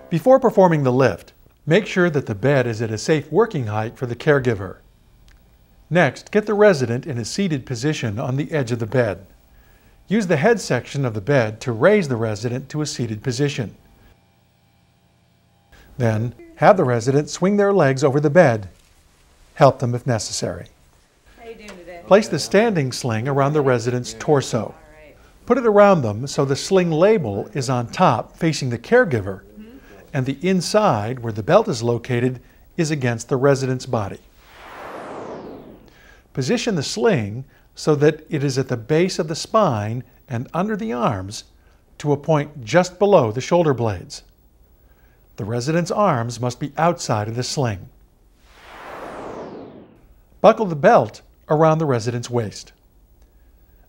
Before performing the lift, make sure that the bed is at a safe working height for the caregiver. Next, get the resident in a seated position on the edge of the bed. Use the head section of the bed to raise the resident to a seated position. Then, have the resident swing their legs over the bed. Help them if necessary. How you doing today? Place the standing sling around the resident's torso. Put it around them so the sling label is on top facing the caregiver, and the inside, where the belt is located, is against the resident's body. Position the sling so that it is at the base of the spine and under the arms to a point just below the shoulder blades. The resident's arms must be outside of the sling. Buckle the belt around the resident's waist.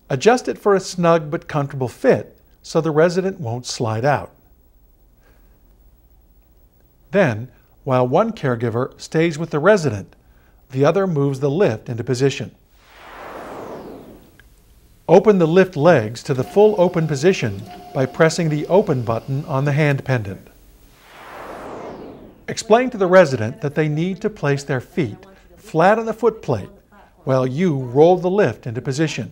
Adjust it for a snug but comfortable fit so the resident won't slide out. Then, while one caregiver stays with the resident, the other moves the lift into position. Open the lift legs to the full open position by pressing the open button on the hand pendant. Explain to the resident that they need to place their feet flat on the foot plate while you roll the lift into position.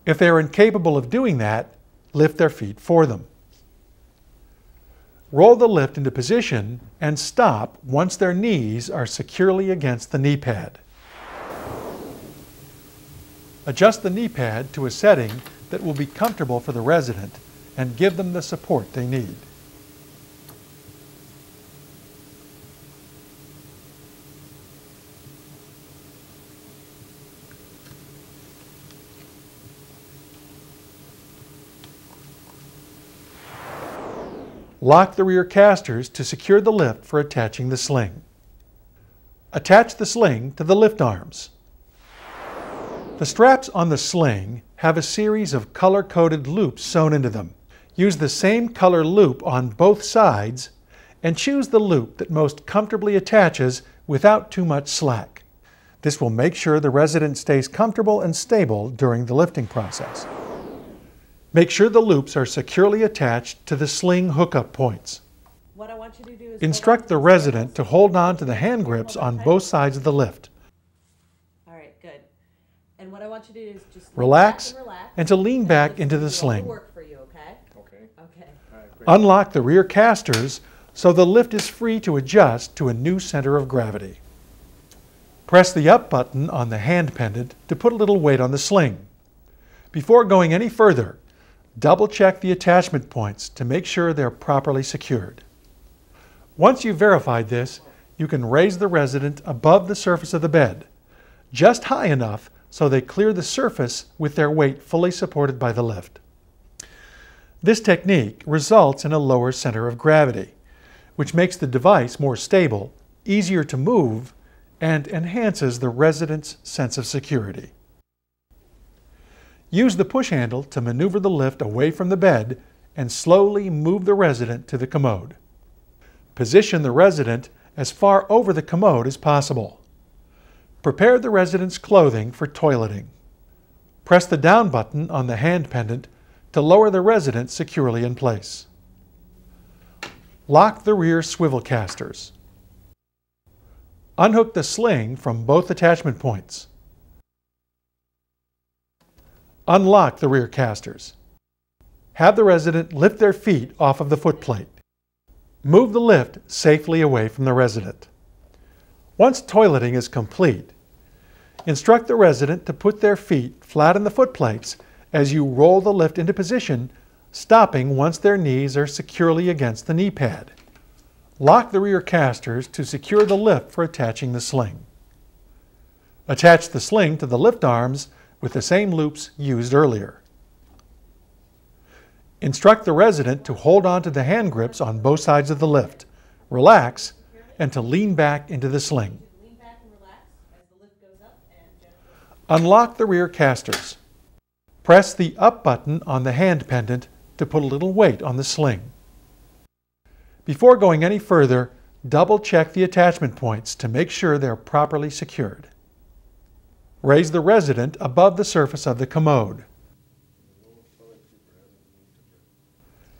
If they are incapable of doing that, lift their feet for them. Roll the lift into position and stop once their knees are securely against the knee pad. Adjust the knee pad to a setting that will be comfortable for the resident and give them the support they need. Lock the rear casters to secure the lift for attaching the sling. Attach the sling to the lift arms. The straps on the sling have a series of color-coded loops sewn into them. Use the same color loop on both sides and choose the loop that most comfortably attaches without too much slack. This will make sure the resident stays comfortable and stable during the lifting process. Make sure the loops are securely attached to the sling hookup points. What I want you to do is instruct the resident to hold on to the hand grips on both sides of the lift. All right, good. And what I want you to do is just Relax and to lean back into the sling. Work for you, okay? Okay. Okay. All right, great. Unlock the rear casters so the lift is free to adjust to a new center of gravity. Press the up button on the hand pendant to put a little weight on the sling. Before going any further, double-check the attachment points to make sure they're properly secured. Once you've verified this, you can raise the resident above the surface of the bed, just high enough so they clear the surface with their weight fully supported by the lift. This technique results in a lower center of gravity, which makes the device more stable, easier to move, and enhances the resident's sense of security. Use the push handle to maneuver the lift away from the bed and slowly move the resident to the commode. Position the resident as far over the commode as possible. Prepare the resident's clothing for toileting. Press the down button on the hand pendant to lower the resident securely in place. Lock the rear swivel casters. Unhook the sling from both attachment points. Unlock the rear casters. Have the resident lift their feet off of the footplate. Move the lift safely away from the resident. Once toileting is complete, instruct the resident to put their feet flat on the footplates as you roll the lift into position, stopping once their knees are securely against the knee pad. Lock the rear casters to secure the lift for attaching the sling. Attach the sling to the lift arms with the same loops used earlier. Instruct the resident to hold on to the hand grips on both sides of the lift, relax, and to lean back into the sling. Unlock the rear casters. Press the up button on the hand pendant to put a little weight on the sling. Before going any further, Double check the attachment points to make sure they're properly secured. Raise the resident above the surface of the commode.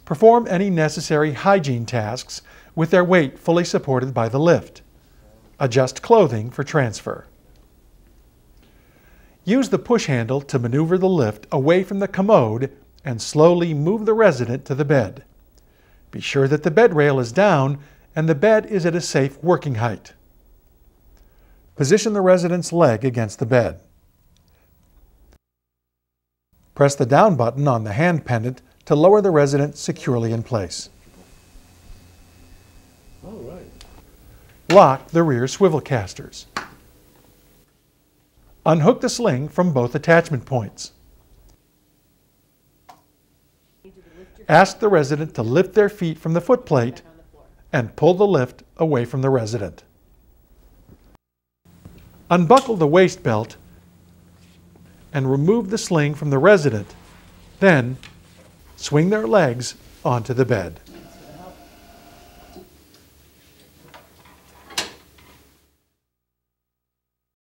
Perform any necessary hygiene tasks with their weight fully supported by the lift. Adjust clothing for transfer. Use the push handle to maneuver the lift away from the commode and slowly move the resident to the bed. Be sure that the bed rail is down and the bed is at a safe working height. Position the resident's leg against the bed. Press the down button on the hand pendant to lower the resident securely in place. All right. Lock the rear swivel casters. Unhook the sling from both attachment points. Ask the resident to lift their feet from the footplate and pull the lift away from the resident. Unbuckle the waist belt and remove the sling from the resident. Then, swing their legs onto the bed.